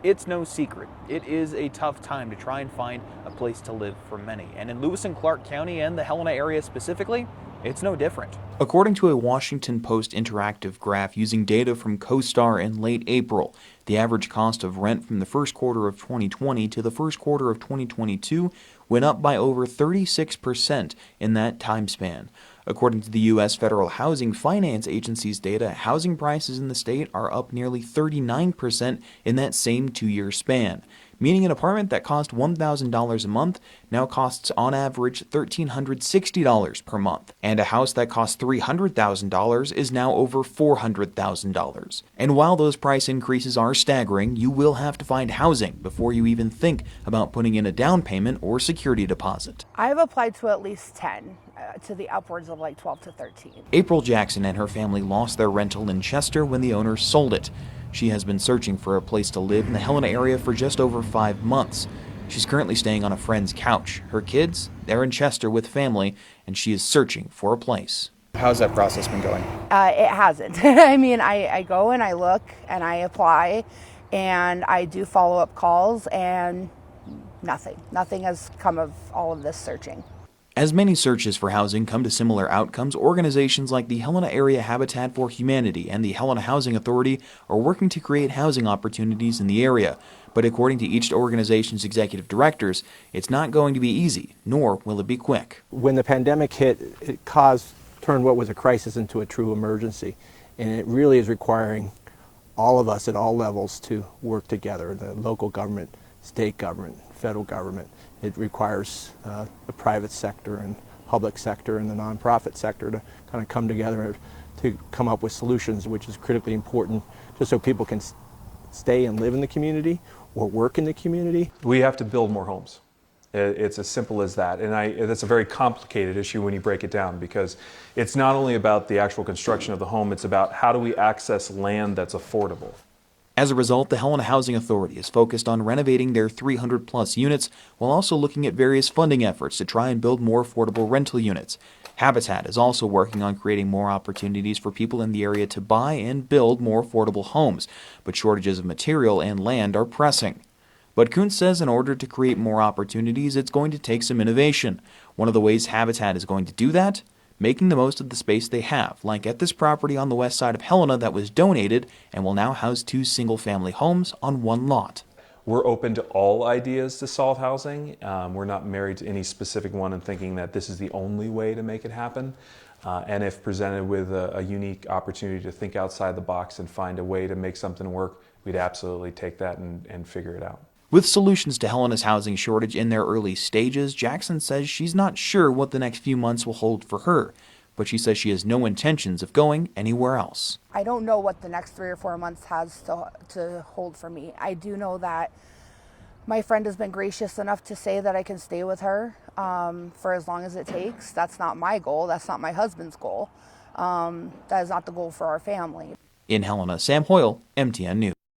It's no secret, it is a tough time to try and find a place to live for many. And in Lewis and Clark County and the Helena area specifically, it's no different. According to a Washington Post interactive graph using data from CoStar in late April, the average cost of rent from the first quarter of 2020 to the first quarter of 2022 went up by over 36% in that time span. According to the U.S. Federal Housing Finance Agency's data, housing prices in the state are up nearly 39% in that same two-year span, meaning an apartment that cost $1,000 a month now costs on average $1,360 per month, and a house that cost $300,000 is now over $400,000. And while those price increases are staggering, you will have to find housing before you even think about putting in a down payment or security deposit. I've applied to at least 10, to the upwards of like 12 to 13. April Jackson and her family lost their rental in Chester when the owners sold it. She has been searching for a place to live in the Helena area for just over 5 months. She's currently staying on a friend's couch. Her kids, they're in Chester with family, and she is searching for a place. How's that process been going? It hasn't. I mean, I go and I look and I apply and I do follow-up calls, and nothing has come of all of this searching. As many searches for housing come to similar outcomes, organizations like the Helena Area Habitat for Humanity and the Helena Housing Authority are working to create housing opportunities in the area. But according to each organization's executive directors, it's not going to be easy, nor will it be quick. When the pandemic hit, it turned what was a crisis into a true emergency. And it really is requiring all of us at all levels to work together, the local government, state government, federal government. It requires the private sector and public sector and the nonprofit sector to kind of come together to come up with solutions, which is critically important just so people can stay and live in the community or work in the community. We have to build more homes. It's as simple as that. And that's a very complicated issue when you break it down, because it's not only about the actual construction of the home, it's about how do we access land that's affordable. As a result, the Helena Housing Authority is focused on renovating their 300-plus units while also looking at various funding efforts to try and build more affordable rental units. Habitat is also working on creating more opportunities for people in the area to buy and build more affordable homes, but shortages of material and land are pressing. But Kuntz says in order to create more opportunities, it's going to take some innovation. One of the ways Habitat is going to do that? Making the most of the space they have, like at this property on the west side of Helena that was donated and will now house 2 single-family homes on one lot. We're open to all ideas to solve housing. We're not married to any specific one and thinking that this is the only way to make it happen. And if presented with a unique opportunity to think outside the box and find a way to make something work, we'd absolutely take that and figure it out. With solutions to Helena's housing shortage in their early stages, Jackson says she's not sure what the next few months will hold for her, but she says she has no intentions of going anywhere else. I don't know what the next 3 or 4 months has to hold for me. I do know that my friend has been gracious enough to say that I can stay with her for as long as it takes. That's not my goal. That's not my husband's goal. That is not the goal for our family. In Helena, Sam Hoyle, MTN News.